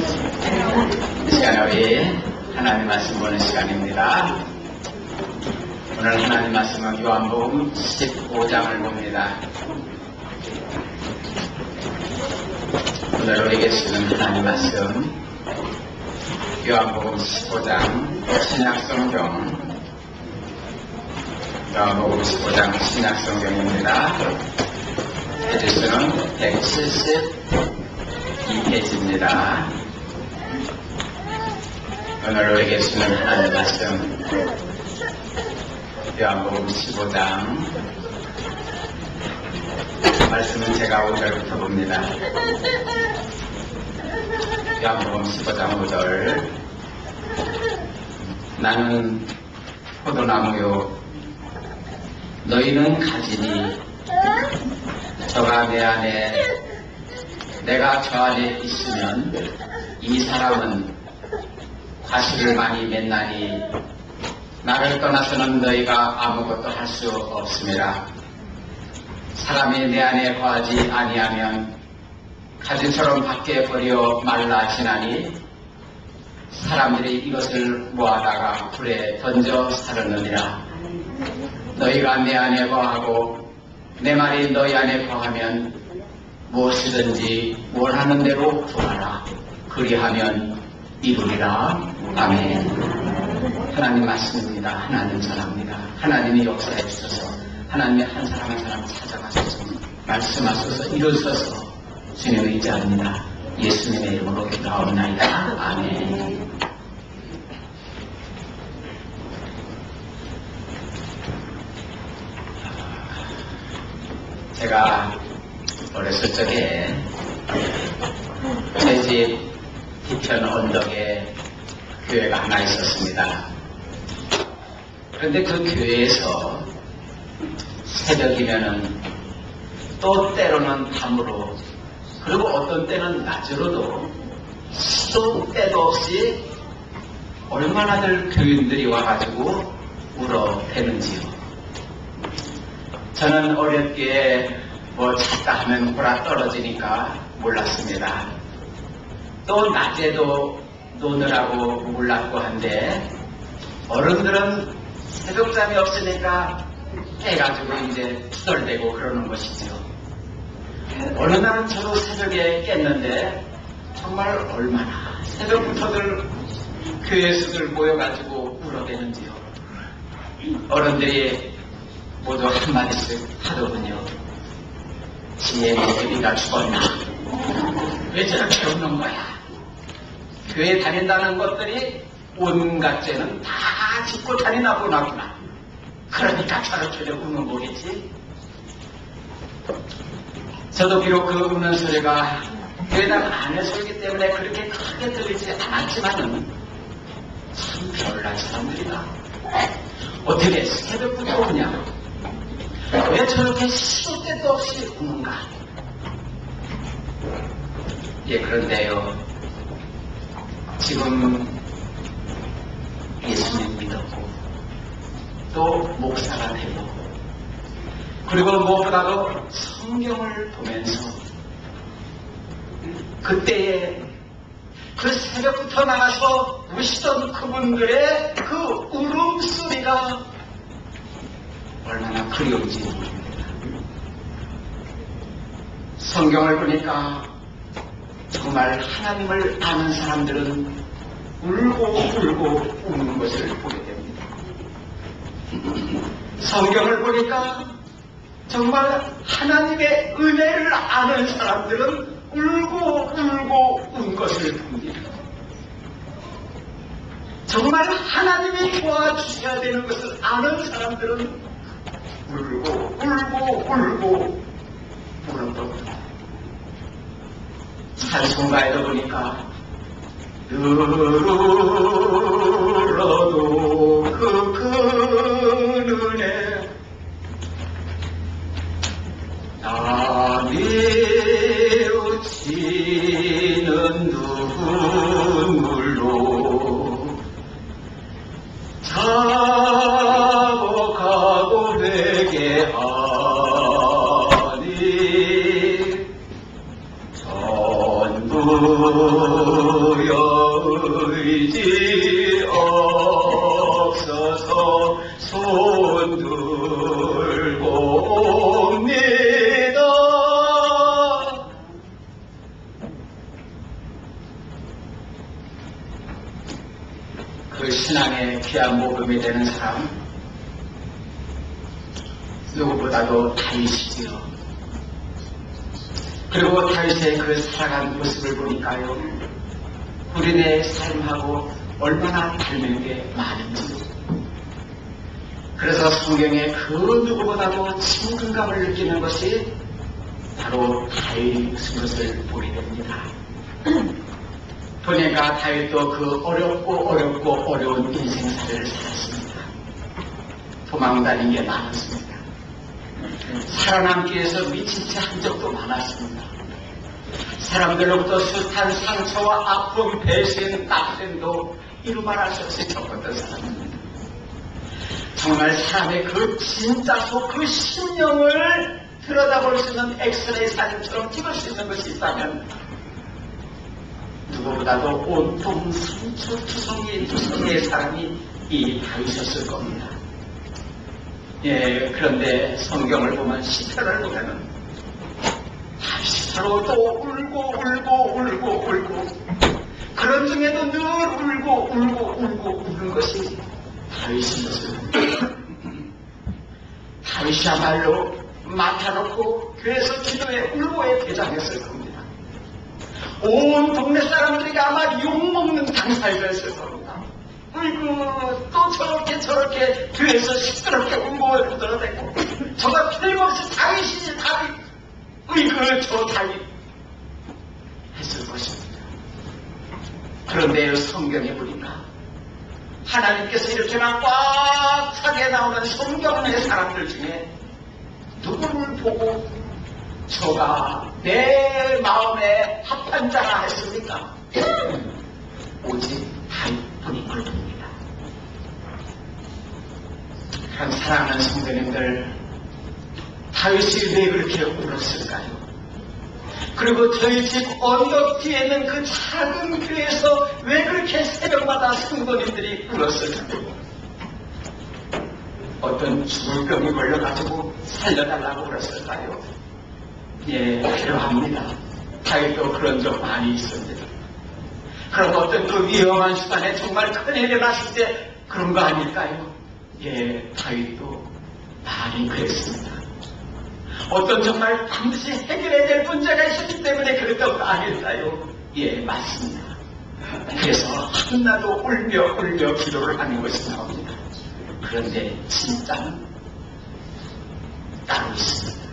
이 시간에 우리 하나님 말씀 보는 시간입니다. 오늘 하나님 말씀은 요한복음 15장을 봅니다. 오늘 우리에게 주는 하나님 말씀 요한복음 15장 신약성경 요한복음 15장 신약성경입니다. 페이지수는 172페이지입니다. 오늘 우리에게 주는 하나님 말씀 요한복음 15장 말씀은 제가 5절부터 봅니다. 요한복음 15장 5절 나는 포도나무요 너희는 가지니 저가 내 안에 내가 저 안에 있으면 이 사람은 과실을 많이 맺나니 나를 떠나서는 너희가 아무것도 할 수 없음이라. 사람이 내 안에 거하지 아니하면 가지처럼 밖에 버려 말라지나니 사람들이 이것을 모아다가 불에 던져 사르느니라. 너희가 내 안에 거하고 내 말이 너희 안에 거하면 무엇이든지 원하는 대로 구하라. 그리하면 이루리라. 아멘. 하나님 말씀입니다. 하나님 사랑합니다. 하나님이 역사해 주셔서 하나님이 한 사람 한 사람 찾아가셔서 말씀하셔서 이루셔서 주님을 의지합니다. 예수님의 이름으로 기도하옵나이다. 아멘. 제가 어렸을 적에 저희 집 뒤편 언덕에 교회가 하나 있었습니다. 그런데 그 교회에서 새벽이면은 또 때로는 밤으로 그리고 어떤 때는 낮으로도 시도 때도 없이 얼마나들 교인들이 와가지고 울어대는지요. 저는 어렵게 뭐 찾다 하면 보라 떨어지니까 몰랐습니다. 또 낮에도 노느라고 몰랐고 한데 어른들은 새벽잠이 없으니까 해가지고 이제 투덜대고 그러는 것이죠. 어느 날은 저도 새벽에 깼는데 정말 얼마나 새벽부터들 교회에서들 모여가지고 울어대는지요. 어른들이 모두 한마디씩 하더군요. 지혜의 애비가 죽었나? 왜 저렇게 우는 거야? 교회 다닌다는 것들이 온갖 죄는 다 짓고 다니나 보나구나. 그러니까 저렇게 우는 거겠지. 저도 비록 그 우는 소리가 교회당 안에서이기 때문에 그렇게 크게 들리지 않았지만은 참 별난 사람들이다. 어떻게 새벽부터 우냐? 왜 저렇게 시도 때도 없이 우는가? 예, 그런데요. 지금 예수님 믿었고 또 목사가 되고 그리고 무엇보다도 성경을 보면서 그때에 그 새벽부터 나가서 우시던 그분들의 그 울음소리가 얼마나 그리운지 모릅니다. 성경을 보니까 정말 하나님을 아는 사람들은 울고 우는 것을 보게 됩니다. 성경을 보니까 정말 하나님의 은혜를 아는 사람들은 울고 운 것을 봅니다. 정말 하나님이 도와주셔야 되는 것을 아는 사람들은 울고 우는 겁니다. 찬송가에도 보니까 들어도 그 큰 은혜 나 뉘우치는 눈물로 자복하고 회개하니 전부 의지 없어서 손 들고 옵니다. 그 신앙의 귀한 모금이 되는 사람, 누구보다도 다윗이지요. 그리고 다윗의 그 살아간 모습을 보니까요, 우리네 삶하고 얼마나 닮은 게 많은지. 그래서 성경에 그 누구보다도 친근감을 느끼는 것이 바로 다윗의 것을 보게 됩니다. 보니까 다윗도 그 어렵고 어려운 인생사를 살았습니다. 도망다닌 게 많았습니다. 살아남기 위해서 미친 채 한 적도 많았습니다. 사람들로부터 숱한 상처와 아픔, 배신, 낙심도 이루 말할 수 없이 겪었던 사람입니다. 정말 사람의 그 진짜 속 그 심령을 들여다볼 수 있는 엑스레이 사진처럼 찍을 수 있는 것이 있다면 누구보다도 온통 상처투성이의 사람이 이 다윗이었을 겁니다. 예, 그런데 성경을 보면 시편을 보면은 다윗으로 또 울고 그런 중에도 늘 울고 우는 것이 다윗이었어요. 다윗이야말로 맡아놓고 교회에서 기도에 울고에 대장했을 겁니다. 온 동네 사람들이 아마 욕먹는 당사자였을 겁니다. 어이구, 또 저렇게 교회에서 시끄럽게 울고 들어대고 저가 틀림없이 다윗이지 다윗, 어이구 저 다윗 했을 것입니다. 그런데 성경에 보니까 하나님께서 이렇게나 꽉 차게 나오는 성경의 사람들 중에 누구를 보고 저가 내 마음에 합한 자라 했습니까? 오직 다윗뿐인 걸 봅니다. 그럼 사랑하는 성도님들, 다윗이 왜 그렇게 울었을까요? 그리고 저희 집 언덕 뒤에 있는 그 작은 교회에서 왜 그렇게 새벽마다 성도님들이 울었을까요? 어떤 죽을 병이 걸려가지고 살려달라고 그랬을까요? 예, 필요합니다. 다윗도 그런 적 많이 있습니다. 그럼 어떤 그 위험한 시간에 정말 큰일이 났을 때 그런 거 아닐까요? 예, 다윗도 많이 그랬습니다. 어떤 정말 반드시 해결해야 될 문제가 있었기 때문에 그랬던 거 아닐까요? 예, 맞습니다. 그래서 한나도 울며 기도를 하는 것이 나옵니다. 그런데 진짜는 따로 있습니다.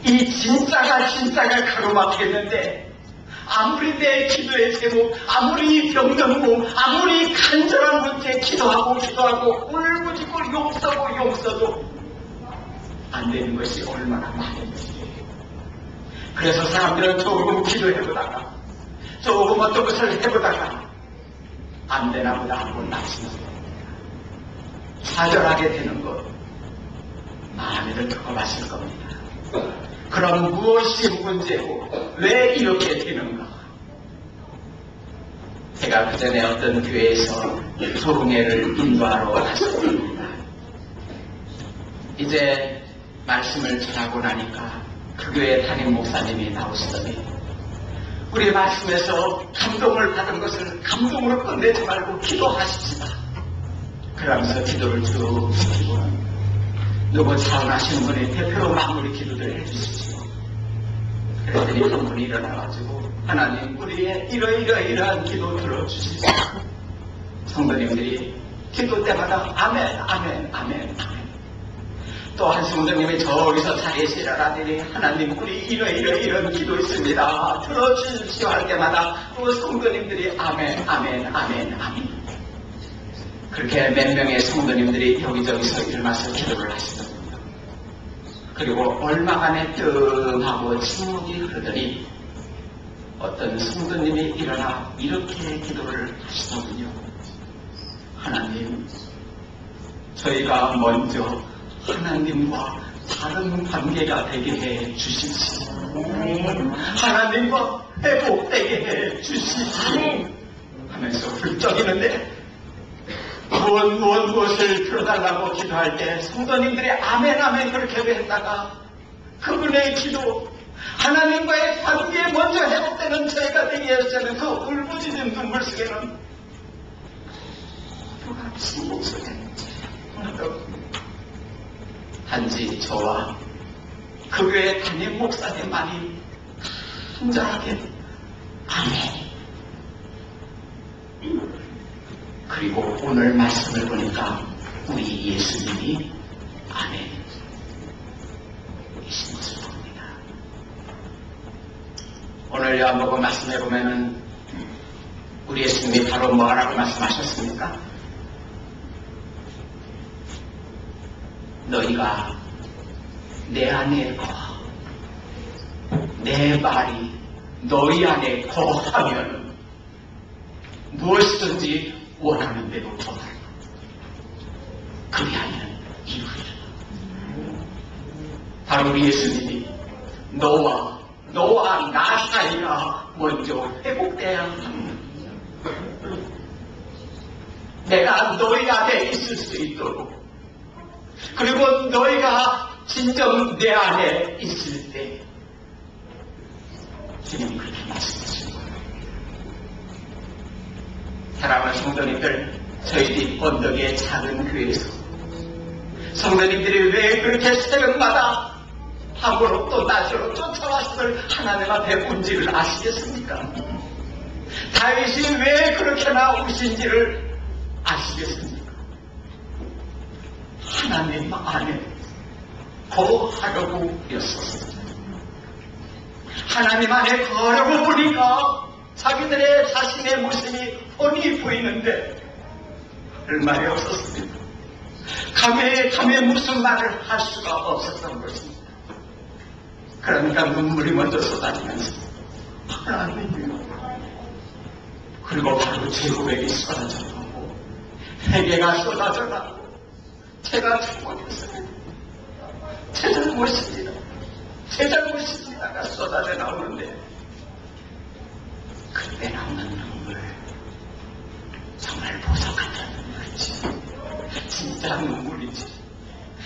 이 진짜가 가로막혔는데 아무리 내 기도의 제목, 아무리 병든 몸, 아무리 간절한 문제에 기도하고 울부짖고 용서도 안 되는 것이 얼마나 많은지. 그래서 사람들은 조금 기도해보다가 조금 어떤 것을 해보다가 안 되나 보다 하고 낙심합니다. 좌절하게 되는 것 많이들 겪어봤을 겁니다. 그럼 무엇이 문제고 왜 이렇게 되는가? 제가 그전에 어떤 교회에서 소흥회를 인도하러 갔습니다. 이제 말씀을 전하고 나니까 그 교회 담임 목사님이 나오시더니 우리 말씀에서 감동을 받은 것을 감동으로 끝내지 말고 기도하십시다. 그러면서 기도를 쭉 시키고는 누구 차원하시는 분이 대표로 마무리 기도를 해주십시오. 그랬더니 한 분이 일어나가지고 하나님 우리의 이러이러한 기도 들어주십시오. 성도님들이 기도 때마다 아멘. 또 한 성도님이 저기서 자리에서 일어나더니 하나님 우리 이런 기도 있습니다. 들어주십시오 할 때마다 또 성도님들이 아멘. 그렇게 몇 명의 성도님들이 여기저기서 일어나서 기도를 하시더군요. 그리고 얼마간에 뜸하고 침묵이 흐르더니 어떤 성도님이 일어나 이렇게 기도를 하시더군요. 하나님, 저희가 먼저 하나님과 다른 관계가 되게 해 주십시오. 하나님과 회복되게 해 주시지 하면서 훌쩍이는데 무엇을 들어달라고 기도할 때 성도님들이 아멘 아멘 그렇게 했다가 그분의 기도 하나님과의 관계에 먼저 회복되는 저희가 되게 했다는 그 울부짖는 눈물 속에는 누가 무슨 목소리가 있는지 단지 저와 그 교회 담임 목사님만이 한절하게 아멘. 그리고 오늘 말씀을 보니까 우리 예수님이 아멘 이신 것을 봅니다. 오늘 요한복음 말씀해 보면은 우리 예수님이 바로 뭐라고 말씀하셨습니까? 너희가 내 안에 거하고 내 말이 너희 안에 거하면 무엇이든지 원하는 대로 전하라. 그리하면 이루리라. 바로 우리 예수님이 너와 나 사이가 먼저 회복돼야 합니다. 내가 너희 안에 있을 수 있도록 그리고 너희가 진정 내 안에 있을 때 주님이 그렇게 말씀하신 거예요. 사랑하는 성도님들, 저희 집 언덕의 작은 교회에서 성도님들이 왜 그렇게 새벽마다 밤으로 또 낮으로 쫓아왔음을 하나님 앞에 온지를 아시겠습니까? 다윗이 왜 그렇게나 우신지를 아시겠습니까? 하나님 안에 거하려고 였었습니다. 하나님 안에 거하려고 보니까 자기들의 자신의 모습이 훤히 보이는데 할 말이 없었습니다. 감히 무슨 말을 할 수가 없었던 것입니다. 그러니까 눈물이 먼저 쏟아지면서 하나님 그리고 바로 제 고백이 쏟아져 나오고 회개가 쏟아져 나오고 제가 잘못했어요. 제 잘못입니다가 쏟아져 나오는데 그때 나오는 눈물 정말 보석 같은 눈물이지. 진짜 눈물이지.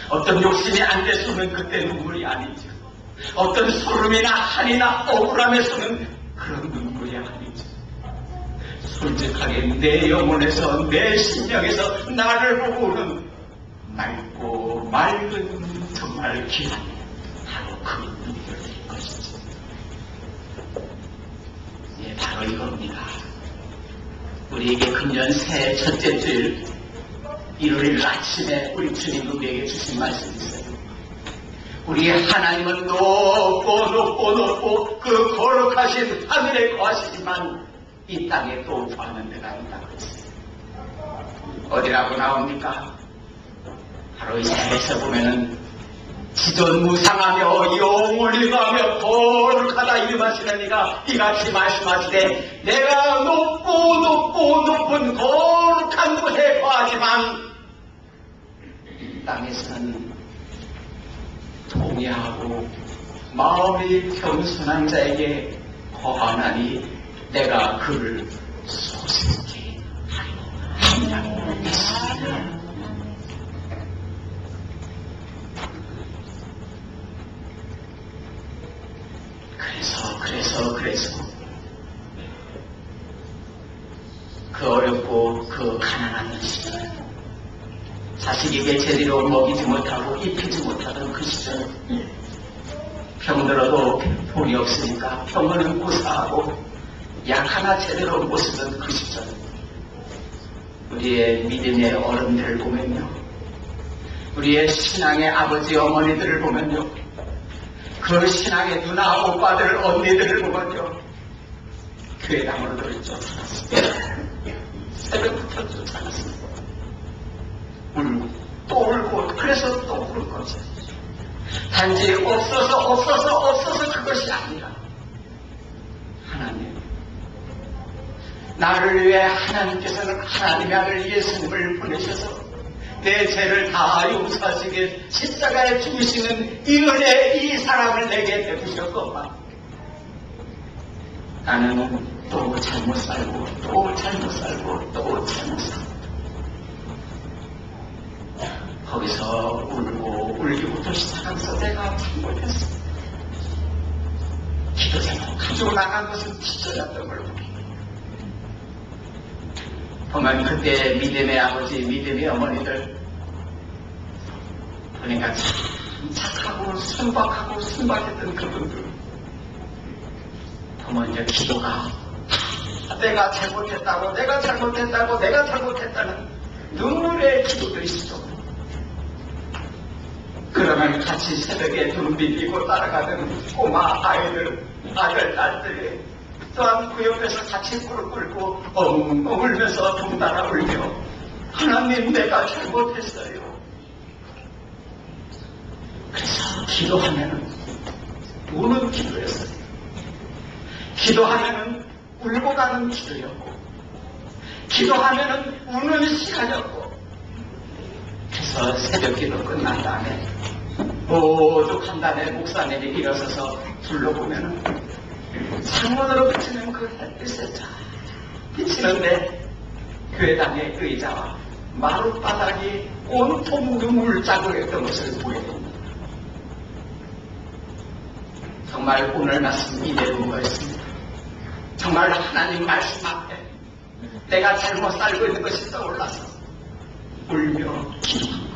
어떤 욕심이 안 돼서는 그때 눈물이 아니지. 어떤 소름이나 한이나 억울함에 서는 그런 눈물이 아니지. 솔직하게 내 영혼에서 내 심령에서 나를 보고 오는 맑고 맑은 정말 기한 바로 그 눈물이 될 것이지. 예, 바로 이겁니다. 우리에게 금년 새해 첫째 주일 일요일 아침에 우리 주님 우리에게 주신 말씀이 있어요. 우리 하나님은 높고 그 거룩하신 하늘에 거하시지만 이 땅에 또 거하는 데가 있다고 했어요. 어디라고 나옵니까? 바로 이사야에서 보면은 지존무상하며 영원히가며 거룩하다 이름하시는 이가 이같이 말씀하시되 내가 높은 거룩한 곳에 거하지만 이 땅에서는 동의하고 마음이 겸손한 자에게 거하나니 내가 그를 소생케 하리라 했습니다. 그래서 그 어렵고 그 가난한 시절 자식에게 제대로 먹이지 못하고 입히지 못하던 그 시절 병들어도 돈이 없으니까 병을 앓고 사하고 약 하나 제대로 못 쓰던 그 시절 우리의 믿음의 어른들을 보면요 우리의 신앙의 아버지 어머니들을 보면요 그 신앙의 누나 오빠들 언니들을 보면요 교회당으로들 쫓아갔습니다. 새벽부터 쫓아갔습니다. 울고 또 울고 그래서 또 울 것이죠. 단지 없어서 그것이 아니라 하나님 나를 위해 하나님께서는 하나님의 아들 예수님을 보내셔서 내 죄를 다 용서하시게 십자가에 죽으시는 이 은혜 이 사랑을 내게 베푸셨건만 나는 또 잘못 살고 또 잘못 살고 또 잘못 살고 거기서 울고 울기부터 시작하면서 내가 잘못했어. 기도 제목 가지고 나간 것은 기도였던 걸 보면 그때 믿음의 아버지, 믿음의 어머니들 그러니까 참 착하고 순박하고 순박했던 그분들 보면 이제 기도가 내가 잘못했다고 내가 잘못했다는 눈물의 기도들이 있어. 그러면 같이 새벽에 눈 비비고 따라가는 꼬마 아이들, 아들, 딸들이 또한 그 옆에서 같이 무릎 꿇고 엉엉 울면서 덩달아 울며 하나님 내가 잘못했어요. 그래서 기도하면은 우는 기도였어요. 기도하면은 울고 가는 기도였고 기도하면은 우는 시간이었고 그래서 새벽 기도 끝난 다음에 모두 간단히 목사님이 일어서서 둘러보면은 창문으로 비치는 그 햇빛에 쫙 비치는데 교회당의 의자와 마룻바닥이 온통 눈물 자국이었던 것을 보게 됩니다. 정말 오늘 말씀 이대로인 것입니다. 정말 하나님 말씀 앞에 내가 잘못 살고 있는 것이 떠올라서 울며 기도합니다.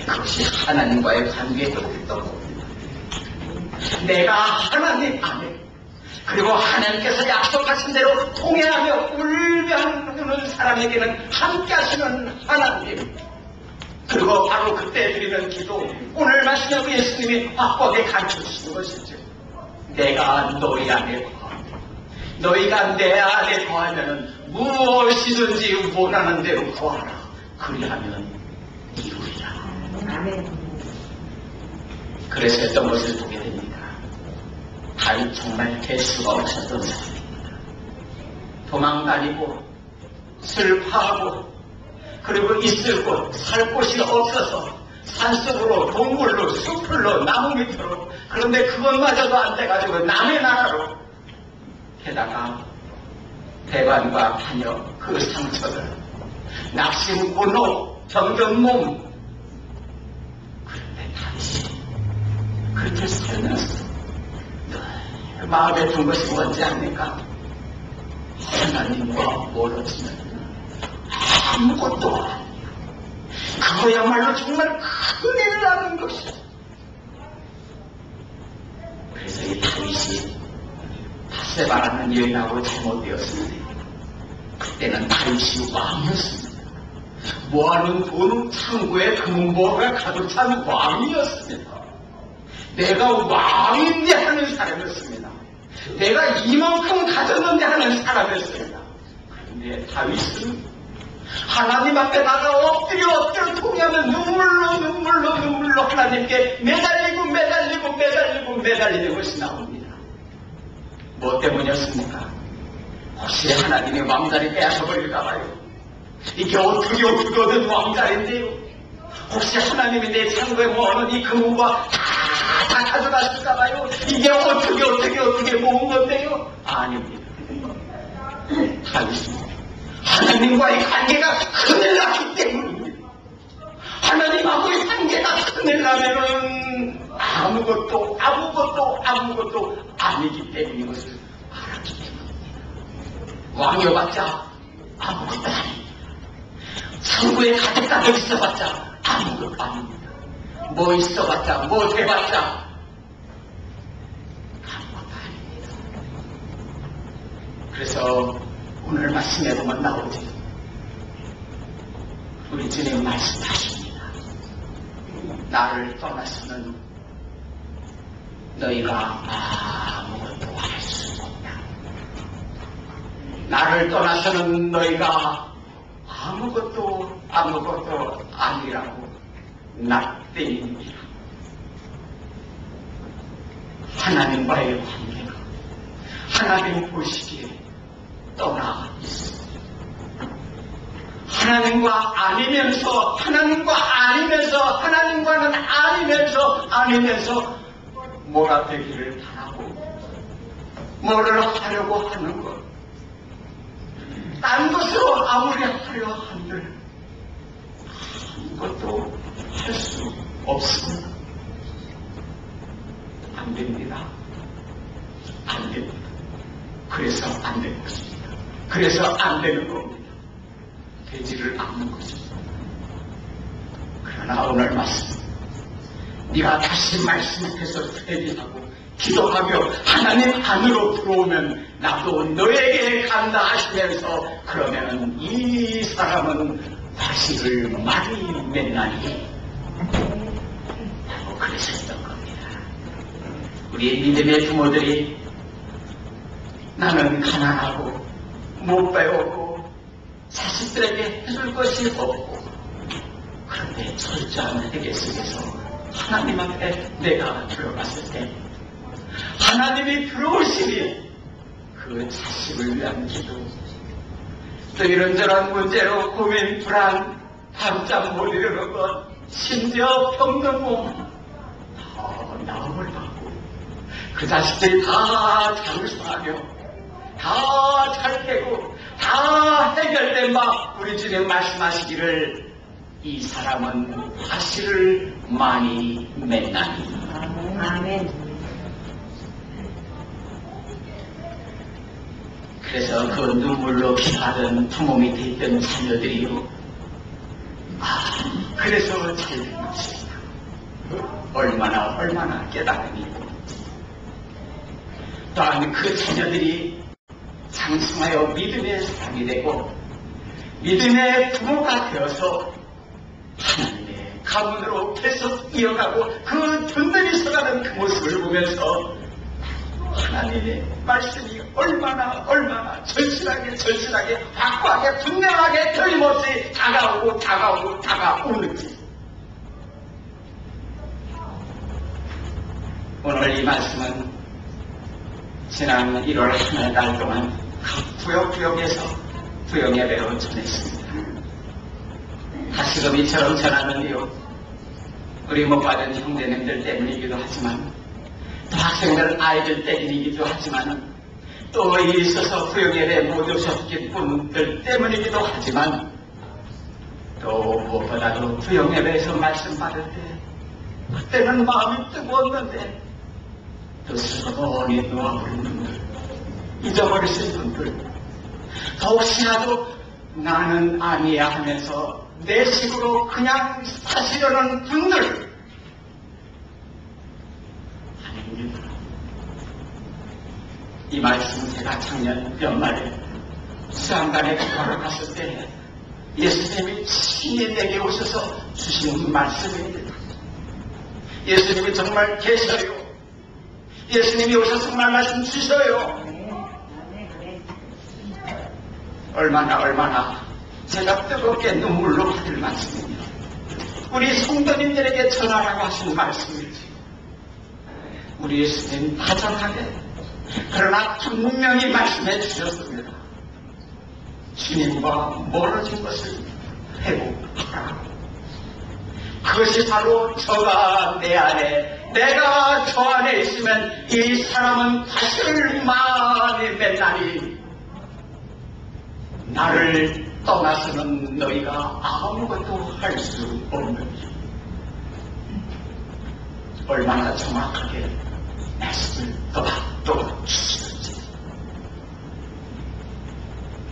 그것이 하나님과의 관계에 있던 겁니다. 내가 하나님 안에 그리고 하나님께서 약속하신 대로 통회하며 울며 우는 사람에게는 함께 하시는 하나님 그리고 바로 그때 드리는 기도 오늘 말씀에 예수님이 확고하게 가르쳐주시는 것이죠. 내가 너희 안에 거하며 너희가 내 안에 거하면 무엇이든지 원하는 대로 거하라. 그리하면 이루리라. 그래서 어떤 것을 보게 됩니다. 다윗 정말 될 수가 없었던 사람입니다. 도망다니고 슬퍼하고 그리고 있을 곳, 살 곳이 없어서 산속으로 동굴로 숲으로 나무 밑으로 그런데 그것마저도 안 돼가지고 남의 나라로 게다가 배관과 반역 그 상처들 낙심, 분노, 병든 몸 그런데 다윗이 그렇게 살면서 마음에 든 것이 뭔지 압니까? 하나님과 멀어지는 아무것도 아니야. 그거야말로 정말 큰일 나는 것이야. 그래서 이 다윗이 바세바라는 여인하고 잘못되었습니다. 그때는 다윗이 왕이었습니다. 모아놓은 돈 창고에 금은보화가 가득 찬 왕이었습니다. 내가 왕인데 하는 사람이었습니다. 내가 이만큼 가졌는데 하는 사람이었습니다. 그런데 다윗은 하나님 앞에 나가 엎드려 통하면 눈물로 하나님께 매달리는 것이 나옵니다. 뭐 때문이었습니까? 혹시 하나님의 왕자리 빼앗아버릴까봐요. 이게 어떻게 얻은 왕자리인데요. 혹시 하나님이 내 창고에 모아놓은 이 금과 다 가져갔을까봐요. 이게 어떻게 모은 건데요? 아닙니다. 다윗은 하나님과의 관계가 큰일 났기 때문입니다. 하나님하고의 관계가 큰일 나면은 아무것도 아니기 때문인 것을 알았기 때문입니다. 왕이어봤자 아무것도 아닙니다. 창고에 가득 있어봤자 아무것도 아닙니다. 뭐 있어봤자 뭐 돼봤자 아무것도 아닙니다. 그래서 오늘 말씀에 보면 나오지. 우리 주님 말씀하십니다. 나를 떠나서는 너희가 아무것도 할 수 없다. 나를 떠나서는 너희가 아무것도 아니라고 낙땡입니다. 하나님과의 관계가 하나님 보시기에 떠나 있습니다. 하나님과는 아니면서 몰아대기를 바라고 뭐를 하려고 하는 것, 딴 것으로 아무리 하려 한들 아무것도 할 수 없습니다. 안 됩니다. 안 됩니다. 그래서 안 되는 것입니다. 그래서 안 되는 겁니다. 되지를 않는 것입니다. 그러나 오늘 말씀, 네가 다시 말씀해서 회개하고 기도하며 하나님 안으로 들어오면 나도 너에게 간다 하시면서 그러면 이 사람은 다시를 많이 맺나니 라고 그랬었던 겁니다. 우리 믿음의 부모들이 나는 가난하고 못 배우고 자식들에게 해줄 것이 없고 그런데 철저한 회개 속에서 하나님 앞에 내가 들어갔을 때 하나님이 들어오시니 그 자식을 위한 기도, 또 이런저런 문제로 고민, 불안, 밤잠 못 이루는 것, 심지어 병든 몸 다 나음을 받고 그 자식들이 다 장수하며 다 잘 되고 다 해결된 바 우리 주님 말씀하시기를 이 사람은 다시를 많이 맺나니. 아멘. 그래서 그 눈물로 기도하던 부모 밑에 있던 자녀들이요, 그래서 잘 된 것입니다. 얼마나 깨달음이 있고, 또한 그 자녀들이 장성하여 믿음의 사람이 되고 믿음의 부모가 되어서 하나님의 가문으로 계속 이어가고 그 든든히 서가는 그 모습을 보면서 하나님의 말씀이 얼마나 절실하게 확고하게 분명하게 틀림없이 다가오는지 오늘 이 말씀은 지난 1월 한 달 동안 구역구역에서 구역예배로 전했습니다. 다시금 이처럼 전하는 이유, 우리 못 받은 형제님들 때문이기도 하지만 또 학생들 아이들 때문이기도 하지만 또 있어서 구역예배 못 오셨던 분들 때문이기도 하지만 또 무엇보다도 구역예배에서 말씀 받을 때 그때는 마음이 뜨거웠는데 또 슬퍼니 놓아버린 분들, 잊어버리신 분들, 혹시라도 나는 아니야 하면서 내 식으로 그냥 사시려는 분들, 아닙니다. 이 말씀 제가 작년 연말에 수양단에 기도를 갔을 때 예수님이 친히 내게 오셔서 주신 말씀입니다. 예수님이 정말 계셔요. 예수님이 오셔서 정말 말씀 주셔요. 얼마나 제가 뜨겁게 눈물로 받을 말씀입니다. 우리 성도님들에게 전하라고 하신 말씀이지. 우리 예수님 다정하게 그러나 분명히 말씀해 주셨습니다. 주님과 멀어진 것을 회복하라. 그것이 바로 저가 내 안에, 내가 저 안에 있으면 이 사람은 다시를 많이 맺나니 나를 떠나서는 너희가 아무것도 할 수 없느니. 얼마나 정확하게 말씀을 또박또박 주시는지.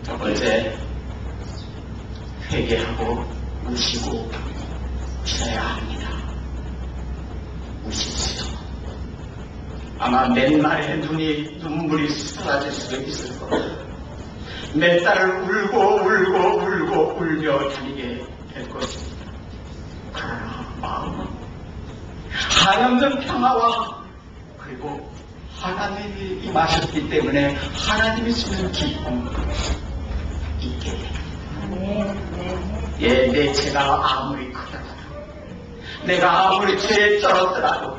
첫 번째, 회개하고 우시고 쉬어야 합니다. 우십시오. 아마 맨날에 눈물이 쏟아질 수도 있을 겁니다. 몇 달을 울며 다니게 될 것입니다. 그러나 마음은 한없는 평화와 그리고 하나님이 임하셨기 때문에 하나님이 주는 기쁨 있게 됩니다. 내 죄가 아무리 크더라도, 내가 아무리 죄에 쩔었더라도,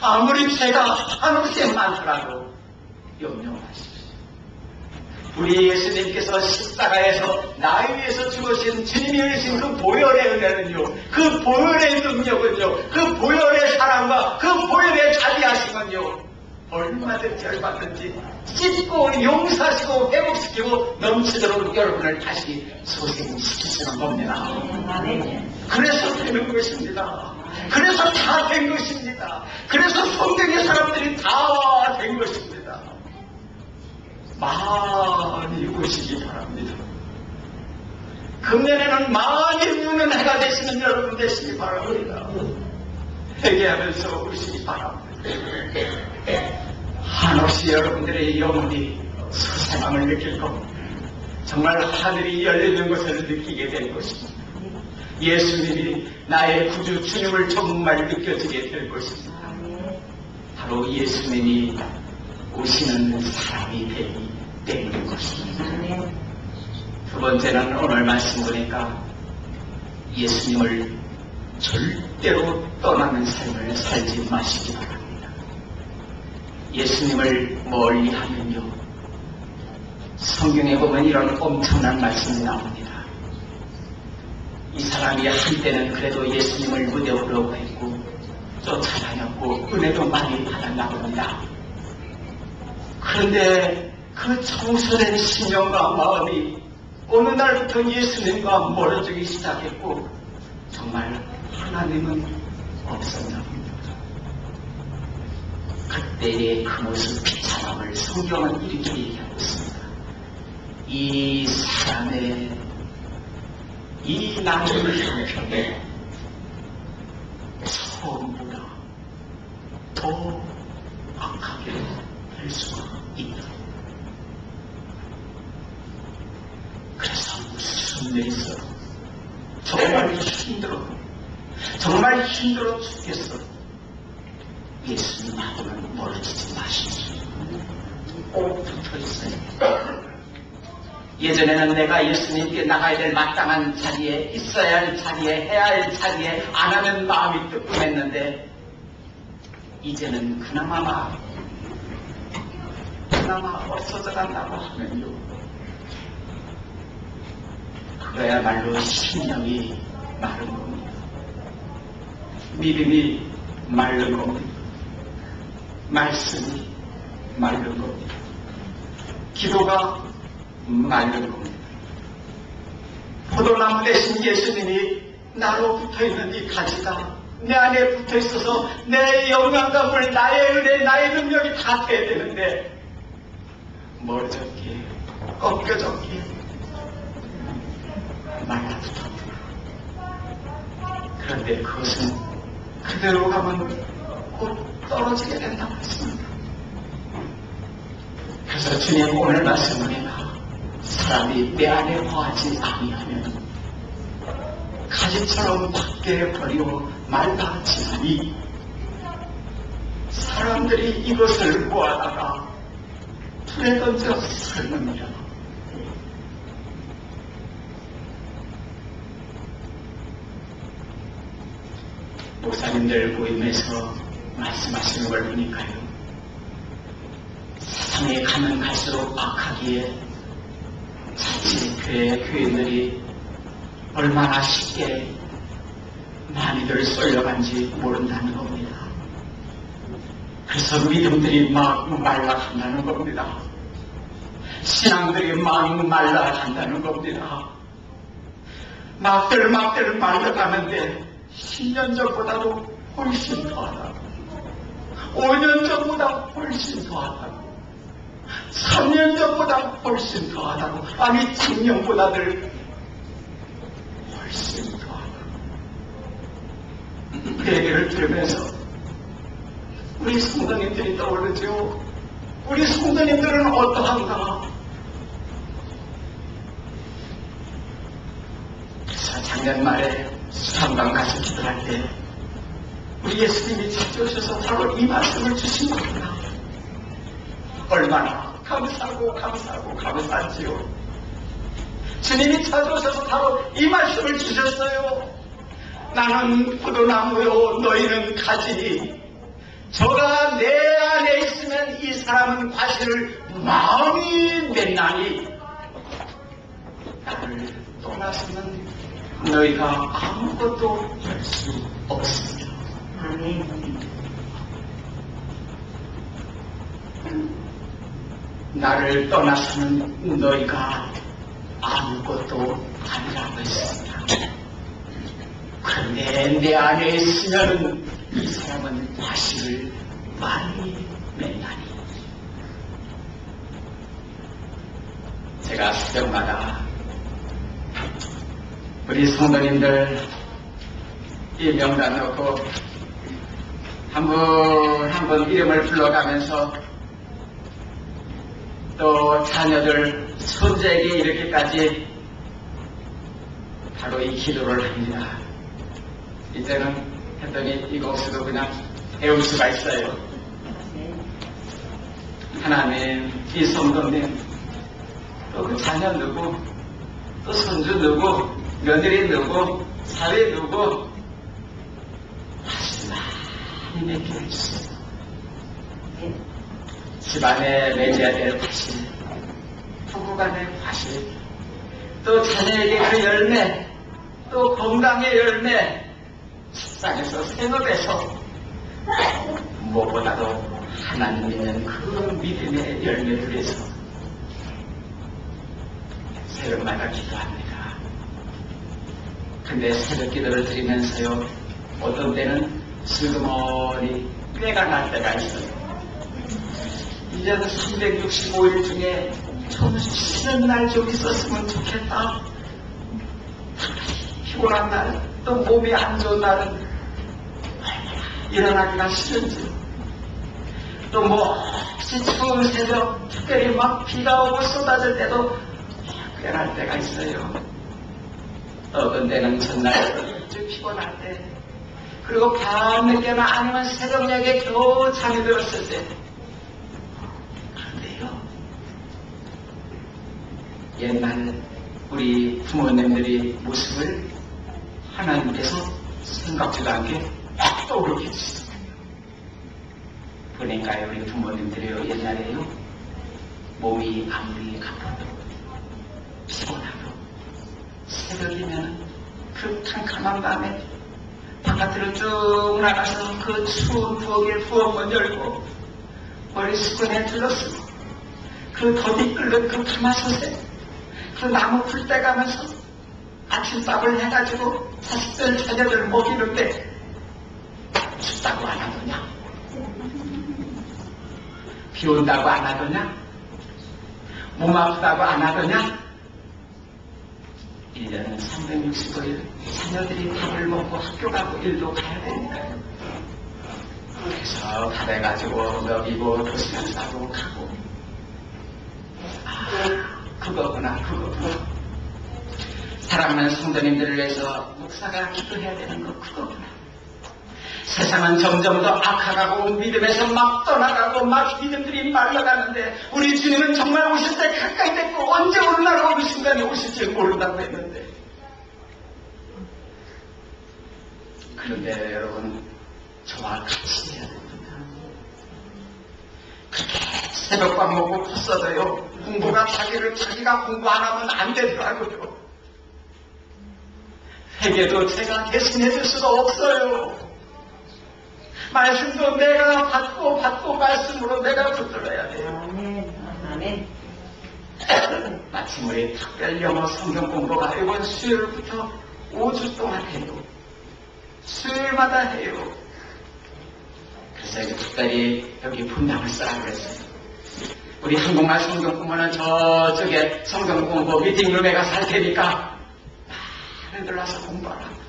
아무리 죄가 한없이 많더라도 염려 마십시오. 우리 예수님께서 십자가에서 나에 위해서 죽으신 주님이 주신 그 보혈의 은혜는요, 그 보혈의 능력은요, 그 보혈의 사랑과 그 보혈의 자비하심은요, 얼마든지 얼마든지 찢고 용서하시고 회복시키고 넘치도록 여러분을 다시 소생시키시는 겁니다. 그래서 되는 것입니다. 그래서 다 된 것입니다. 그래서 성경의 사람들이 다 된 것입니다. 많이 오시기 바랍니다. 금년에는 많이 우는 해가 되시는 여러분 되시기 바랍니다. 회개하면서 오시기 바랍니다. 한없이 여러분들의 영혼이 소생함을 느낄 겁니다. 정말 하늘이 열리는 것을 느끼게 될 것입니다. 예수님이 나의 구주 주님을 정말 느껴지게 될 것입니다. 바로 예수님이 오시는 사람이 되기 때문인 것입니다. 두 번째는 오늘 말씀 보니까 예수님을 절대로 떠나는 삶을 살지 마시기 바랍니다. 예수님을 멀리하면요, 성경에 보면 이런 엄청난 말씀이 나옵니다. 이 사람이 한때는 그래도 예수님을 무대오라고 했고 쫓아다녔고 은혜도 많이 받았나 봅니다. 그런데 그 청소된 심령과 마음이 어느 날부터 예수님과 멀어지기 시작했고 정말 하나님은 없었나 봅니다. 그때의 그 모습 비참함을 성경은 이렇게 얘기하고 있습니다. 이 사람의 이 나는 형편이 처음보다 더 악하게 될 수가 있다. 그래서 무슨 일이 있어 정말 힘들어 죽겠어. 예수님하고는 멀어지지 마십시오. 꼭 붙어 있어요. 예전에는 내가 예수님께 나가야 될 마땅한 자리에, 있어야 할 자리에, 해야 할 자리에 안 하는 마음이 뜨끔했는데 이제는 그나마 없어져 간다고 하면요, 그거야말로 심령이 마른 겁니다. 믿음이 마른 겁니다. 말씀이 마른 겁니다. 기도가 마른 겁니다. 포도나무 대신 예수님이 나로 붙어있는 이 가지가 내 안에 붙어있어서 내 영양감을, 나의 은혜, 나의 능력이 다 돼야 되는데 멀어졌기에, 꺾여졌기에 말라붙었다. 그런데 그것은 그대로 가면 곧 떨어지게 된다고 했습니다. 그래서 주님 오늘 말씀을 사람이 내 안에 거하지 아니하면 가지처럼 밖에 버리고 말다치나니 사람들이 이것을 모아다가 불에 던져 삶느니라. 목사님들 모임에서 말씀하시는 걸 보니까요, 세상에 가면 갈수록 악하기에 자칫 교인들이 얼마나 쉽게 많이들 쏠려간지 모른다는 겁니다. 그래서 믿음들이 막 말라간다는 겁니다. 신앙들이 막 말라간다는 겁니다. 막들 말라가는데 10년 전보다도 훨씬 더하다고, 5년 전보다 훨씬 더하다고, 3년 전보다 훨씬 더하다고, 아니 작년보다들 훨씬 더하다고. 그 얘기를 들으면서 우리 성도님들이 떠오르죠. 우리 성도님들은 어떠한가? 그래서 작년 말에 수산강 가서 기도할 때 우리 예수님이 찾아오셔서 바로 이 말씀을 주신 겁니다. 얼마나 감사하지요. 주님이 찾아오셔서 바로 이 말씀을 주셨어요. 나는 포도나무요 너희는 가지니 저가 내 안에 있으면 이 사람은 과실을 마음이 맺나니 나를 떠나서는 너희가 아무것도 할 수 없습니다. 아멘. 나를 떠나서는 너희가 아무것도 아니라고 했습니다. 그런데 내 안에 있으면 이 사람은 과실을 많이 맺나니. 제가 새벽마다 우리 성도님들 이 명단 놓고 한 분 한 분 이름을 불러가면서 또 자녀들 손자에게 이렇게까지 바로 이 기도를 합니다. 이제는 했더니 이곳으로 그냥 배울 수가 있어요. 하나님, 이 성도님, 또 그 자녀 누구, 또 손주 누구, 며느리 누구, 사회 누구, 많이 맺게 해주세요. 집안에 맺어야 될 과실, 부부간의 과실, 또 자녀에게 그 열매, 또 건강의 열매, 식상에서 생업에서 무엇보다도 하나님 믿는 그 믿음의 열매들에서 새벽마다 기도합니다. 근데 새벽 기도를 드리면서요, 어떤 때는 슬그머니 꾀가 날 때가 있어요. 이제는 365일 중에 좀 쉬는 날 좀 있었으면 좋겠다. 피곤한 날, 또 몸이 안 좋은 날은 일어나기가 싫은지, 또 뭐 혹시 추운 새벽, 특별히 막 비가 오고 쏟아질 때도 꽤날 때가 있어요. 어떤 때는 전날 좀 피곤할 때, 그리고 밤늦게나 아니면 새벽녘에 겨우 잠이 들었을 때. 그런데요, 옛날 우리 부모님들의 모습을 하나님께서 생각지도 않게 딱 떠오르게 해주셨어요. 그러니까요, 우리 부모님들이요, 옛날에요, 몸이 아무리 아파도 피곤하고 새벽이면 그 캄캄한 밤에 바깥으로 쭉 나가서 그 추운 부엌에 부엌문 열고 머리 수건에 둘러쓰고 그 더디 끓는 그 가마솥에 그 나무 불 떼가면서 아침밥을 해가지고 자식들 자녀들 먹이는데 춥다고 안 하더냐? 비 온다고 안 하더냐? 몸 아프다고 안 하더냐? 1년은 365일 자녀들이 밥을 먹고 학교 가고 일도 가야 되니까요. 그래서 다 돼가지고 먹이고 도시락 싸고 가고. 그거구나. 사랑하는 성도님들을 위해서 목사가 기도해야 되는 거 그거구나. 세상은 점점 더 악화가고 믿음에서 막 떠나가고 막 믿음들이 말라가는데 우리 주님은 정말 오실 때 가까이 됐고 언제 어느 날 어느 순간에 오실지 모른다고 했는데, 그런데 여러분, 저와 같이 해야 됩니다. 그렇게 새벽밥 먹고 컸어도요, 공부가 자기가 공부 안 하면 안 되더라고요. 회개도 제가 대신해 줄 수가 없어요. 말씀도 내가 받고 말씀으로 내가 붙들어야 돼요. 아멘. 마침 우리 특별 영어 성경 공부가 이번 수요일부터 5주 동안 해요. 수요일마다 해요. 그래서 특별히 여기 분량을 쓰라고 그랬어요. 우리 한국말 성경 공부는 저쪽에 성경 공부 미팅룸에 가서 할 테니까 많이들 와서 공부하라.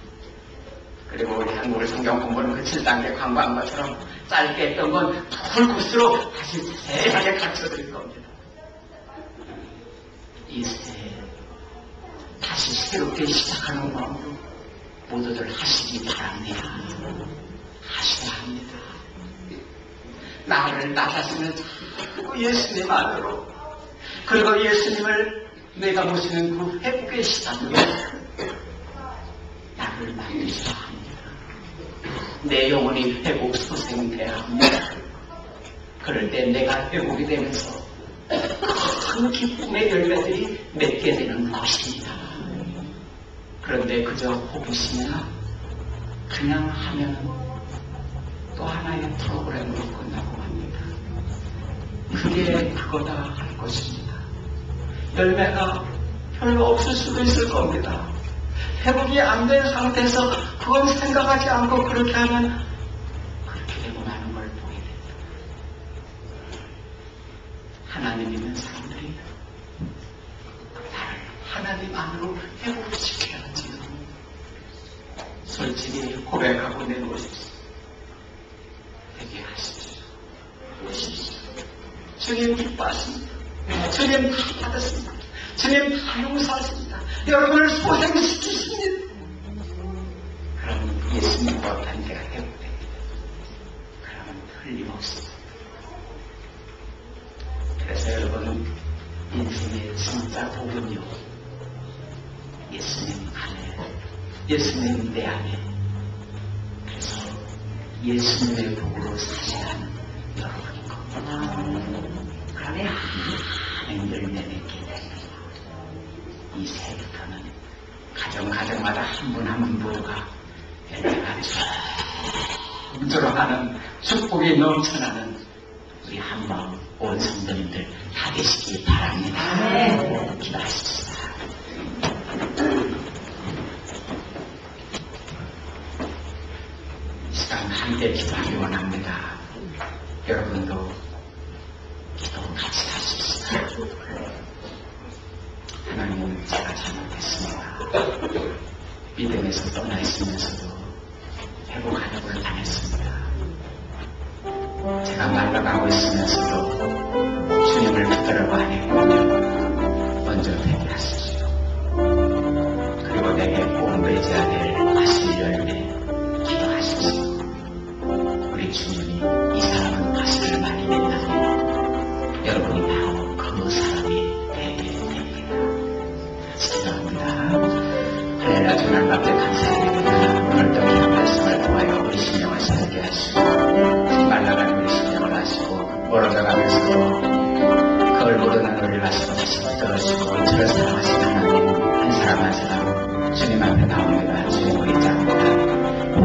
그리고 우리 한국의 성경 공부는 그 7단계 광고한 것처럼 짧게 했던 건 풀코스로 다시 자세하게 가르쳐드릴 겁니다. 이 시대에 다시 새롭게 시작하는 마음으로 모두들 하시기 바랍니다. 하셔야 합니다. 나를 나가시는 자꾸 예수님 안으로, 그리고 예수님을 내가 모시는 그 회복의 시간으로 나를 만드셔야 합니다. 내 영혼이 회복 소생돼야 합니다. 그럴 때 내가 회복이 되면서 큰 기쁨의 열매들이 맺게 되는 것입니다. 그런데 그저 호기심이나 그냥 하면 또 하나의 프로그램으로 끝나고 합니다. 그게 그거다 할 것입니다. 열매가 별로 없을 수도 있을 겁니다. 회복이 안 된 상태에서 그건 생각하지 않고 그렇게 하면 그렇게 되고 마는 걸 보게 됩니다. 하나님 있는 사람들이 나를 하나님 안으로 회복을 시켜야지. 솔직히 고백하고 내놓으십시오. 회개하십시오. 오십시오. 주님 기뻐하십니다. 주님 다 받았습니다. 주님 다 용서하십니다. 여러분을 소생시키십니다. 그러면 예수님과 관계가 회복됩니다. 그러면 틀림없습니다. 그래서 여러분 인생의 진짜 복은요, 예수님 안에, 예수님 내 안에. 그래서 예수님의 복으로 사시는 여러분인 겁니다. 그러면 하나님 열매 맺게 됩니다. 이 새부터는 가정마다 한 분 한 분 모두가 열매가 쭉 축복이 넘쳐나는 우리 한마음 온 성도님들 다 되시기 바랍니다. 기도하십시다. 이 시간 함께 기도하기 원합니다. 여러분도 기도 같이 하십시다. 하나님, 제가 잘못했습니다. 믿음에서 떠나 있으면서도 회복하려고 다녔습니다. 제가 말라가고 있으면서도 주님을 붙들려고 하려면 먼저 회개하십시오. 그리고 내게 꼭 맺어야 될 하실 열매 기도하십시오. 우리 주님이 이 사람은 가시를 많이 맺다니 여러분이 바로 그 사람이 되게 됩니다. 기도합니다. 할렐루야. 주님 앞에 감사드립니다. 오늘도 귀한 말씀을 통하여 우리 신령을 살게 하시고 말라가는 우리 신령을 하시고 멀어져가면서도 그걸 모르는 우리를 하시고 다시 붙들어주시고 저를 사랑하시는 하나님 한 사람 한 사람 주님 앞에 나옵니다. 주님을 인정합니다.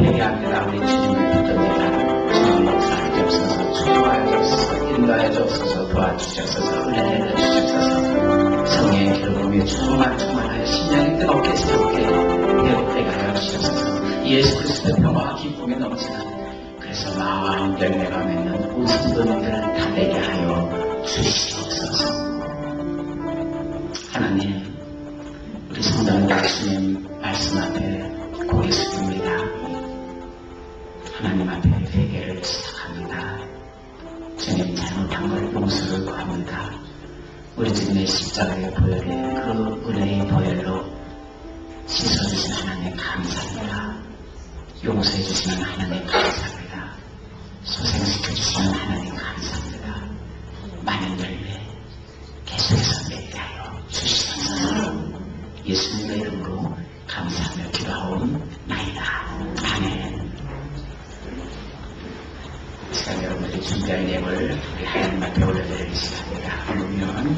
회개합니다. 우리 주님을 붙듭니다. 주님 역사하여 주옵소서, 축복하여 주옵소서, 인도하여 주옵소서, 도와주시옵소서, 은혜를 주시옵소서. 성령의 기름으로 충만하여 심령이 뜨겁게 새롭게 회복되게 하여 주시옵소서. 예수 그리스도의 평화와 기쁨이 넘치는 그래서 마음 열매가 맺는 우리 성도님들은 다 되게 하여 주시옵소서. 하나님, 우리 성도님과 주님 말씀 앞에 고개 숙입니다. 하나님 앞에 회개를 시작합니다. 주님 잘못한 걸 용서를 구합니다. 우리 주님의 십자가의 보혈에 그 은혜의 보혈로 씻어주신 하나님 감사합니다. 용서해 주시는 하나님 감사합니다. 소생시켜주시는 하나님 감사합니다. 많은 열매 계속해서 맺게 하여 주시옵소서. 예수님의 이름으로 감사하며 기도하옵나이다. 아멘. 시간 여러분들이 준비할 예물 우리 하나님 앞에 올려드릴 시간입니다. 그러면